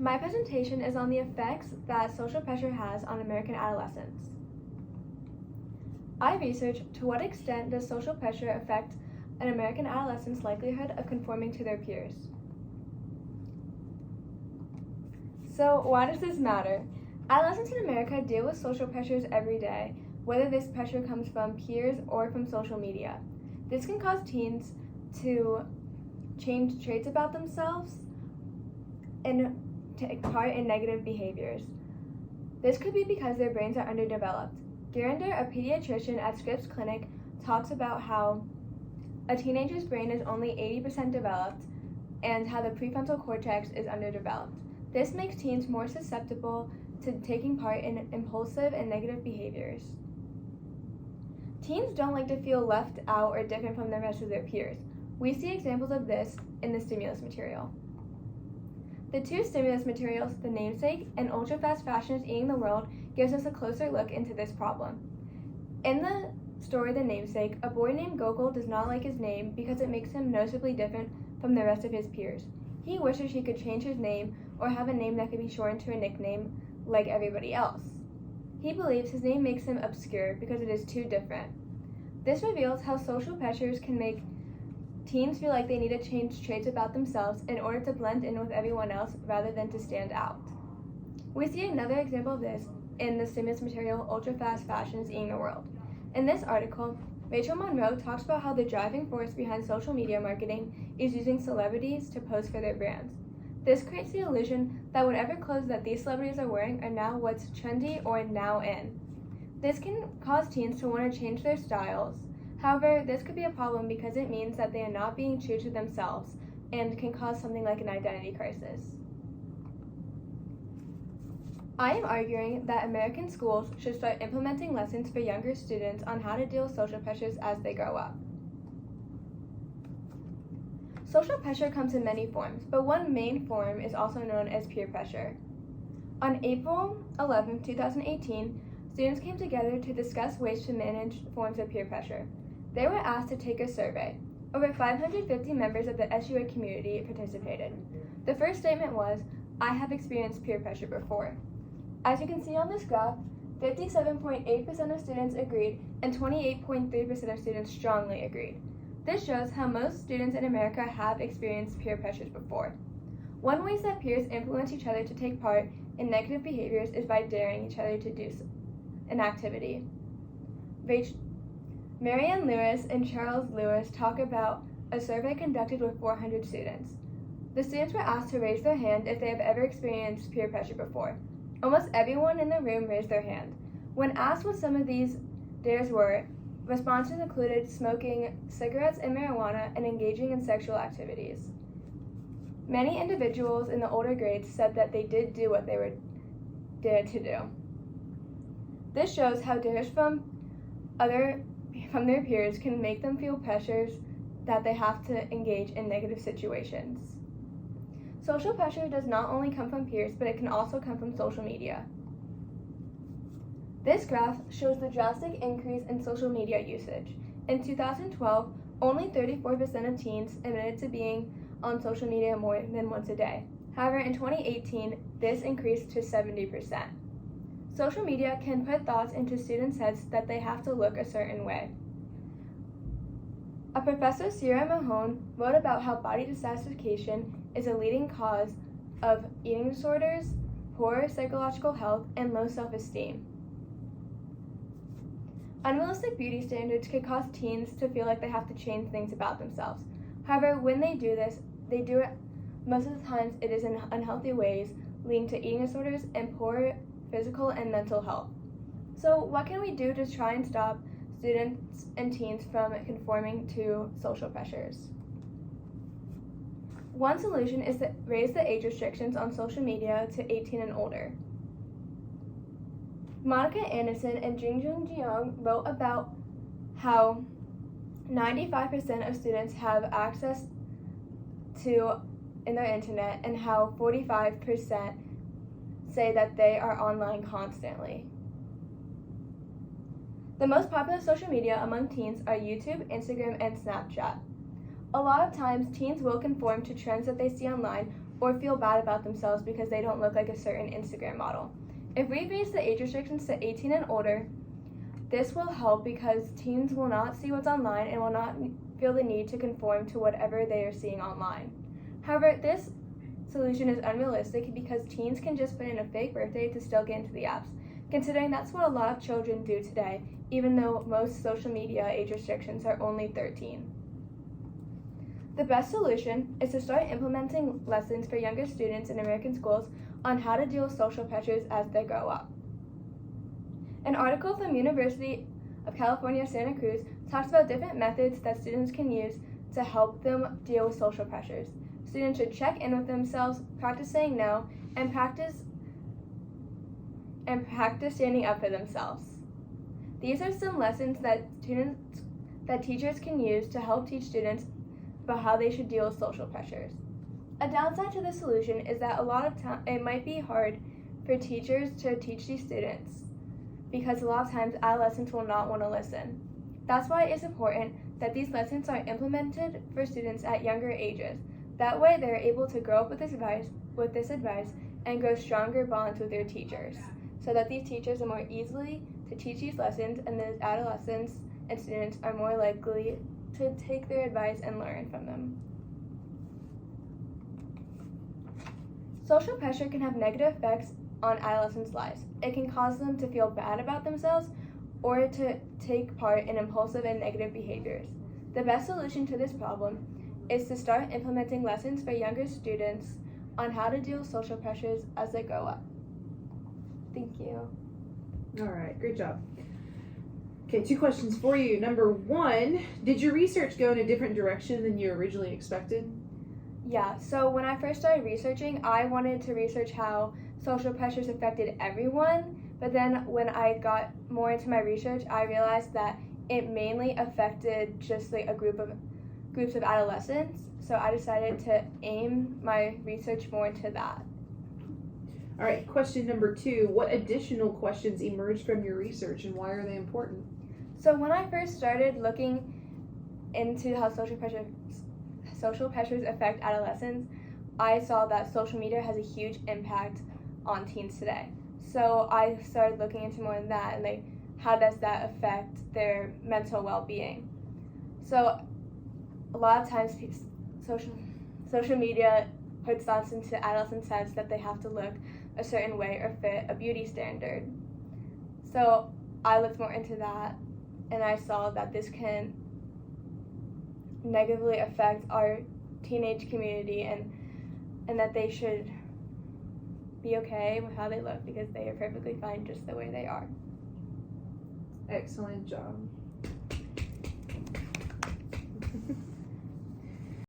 My presentation is on the effects that social pressure has on American adolescents. I researched to what extent does social pressure affect an American adolescent's likelihood of conforming to their peers. So why does this matter? Adolescents in America deal with social pressures every day, whether this pressure comes from peers or from social media. This can cause teens to change traits about themselves and take part in negative behaviors. This could be because their brains are underdeveloped. Garinder, a pediatrician at Scripps Clinic, talks about how a teenager's brain is only 80% developed and how the prefrontal cortex is underdeveloped. This makes teens more susceptible to taking part in impulsive and negative behaviors. Teens don't like to feel left out or different from the rest of their peers. We see examples of this in the stimulus material. The two stimulus materials, The Namesake and Ultra Fast Fashion is Eating the World, gives us a closer look into this problem. In the story The Namesake, a boy named Gokul does not like his name because it makes him noticeably different from the rest of his peers. He wishes he could change his name or have a name that could be shortened to a nickname like everybody else. He believes his name makes him obscure because it is too different. This reveals how social pressures can make teens feel like they need to change traits about themselves in order to blend in with everyone else rather than to stand out. We see another example of this in the stimulus material Ultra Fast Fashion is Eating the World. In this article, Rachel Monroe talks about how the driving force behind social media marketing is using celebrities to pose for their brands. This creates the illusion that whatever clothes that these celebrities are wearing are now what's trendy or now in. This can cause teens to want to change their styles. However, this could be a problem because it means that they are not being true to themselves and can cause something like an identity crisis. I am arguing that American schools should start implementing lessons for younger students on how to deal with social pressures as they grow up. Social pressure comes in many forms, but one main form is also known as peer pressure. On April 11, 2018, students came together to discuss ways to manage forms of peer pressure. They were asked to take a survey. Over 550 members of the SUA community participated. The first statement was, "I have experienced peer pressure before." As you can see on this graph, 57.8% of students agreed and 28.3% of students strongly agreed. This shows how most students in America have experienced peer pressures before. One way that peers influence each other to take part in negative behaviors is by daring each other to do an activity. Marianne Lewis and Charles Lewis talk about a survey conducted with 400 students. The students were asked to raise their hand if they have ever experienced peer pressure before. Almost everyone in the room raised their hand. When asked what some of these dares were, responses included smoking cigarettes and marijuana and engaging in sexual activities. Many individuals in the older grades said that they did do what they were dared to do. This shows how dares from their peers can make them feel pressures that they have to engage in negative situations. Social pressure does not only come from peers, but it can also come from social media. This graph shows the drastic increase in social media usage. In 2012, only 34% of teens admitted to being on social media more than once a day. However, in 2018, this increased to 70%. Social media can put thoughts into students' heads that they have to look a certain way. A professor, Sierra Mahone, wrote about how body dissatisfaction is a leading cause of eating disorders, poor psychological health, and low self-esteem. Unrealistic beauty standards could cause teens to feel like they have to change things about themselves. However, when they do this, they do it most of the times it is in unhealthy ways, leading to eating disorders and poor physical and mental health. So what can we do to try and stop students and teens from conforming to social pressures? One solution is to raise the age restrictions on social media to 18 and older. Monica Anderson and Jingjun Jiang wrote about how 95% of students have access to in their internet and how 45% say that they are online constantly. The most popular social media among teens are YouTube, Instagram, and Snapchat. A lot of times, teens will conform to trends that they see online or feel bad about themselves because they don't look like a certain Instagram model. If we raise the age restrictions to 18 and older, this will help because teens will not see what's online and will not feel the need to conform to whatever they are seeing online. However, this solution is unrealistic because teens can just put in a fake birthday to still get into the apps, considering that's what a lot of children do today, even though most social media age restrictions are only 13. The best solution is to start implementing lessons for younger students in American schools on how to deal with social pressures as they grow up. An article from University of California, Santa Cruz talks about different methods that students can use to help them deal with social pressures. Students should check in with themselves, practice saying no, and practice standing up for themselves. These are some lessons that teachers can use to help teach students about how they should deal with social pressures. A downside to this solution is that a lot of time it might be hard for teachers to teach these students because a lot of times adolescents will not want to listen. That's why it's important that these lessons are implemented for students at younger ages. That way they're able to grow up with this advice and grow stronger bonds with their teachers, so that these teachers are more easily to teach these lessons and the adolescents and students are more likely to take their advice and learn from them. Social pressure can have negative effects on adolescents' lives. It can cause them to feel bad about themselves or to take part in impulsive and negative behaviors. The best solution to this problem is to start implementing lessons for younger students on how to deal with social pressures as they grow up. Thank you. All right, great job. Okay, 2 questions for you. Number 1, did your research go in a different direction than you originally expected? Yeah, so when I first started researching, I wanted to research how social pressures affected everyone, but then when I got more into my research, I realized that it mainly affected just like groups of adolescents, so I decided to aim my research more into that. All right, question number 2, what additional questions emerged from your research and why are they important? So when I first started looking into how social pressures affect adolescents, I saw that social media has a huge impact on teens today. So I started looking into more of that and like how does that affect their mental well-being. So a lot of times social media puts thoughts into adolescents' heads that they have to look a certain way or fit a beauty standard. So I looked more into that and I saw that this can negatively affect our teenage community and that they should be okay with how they look because they are perfectly fine just the way they are. Excellent job.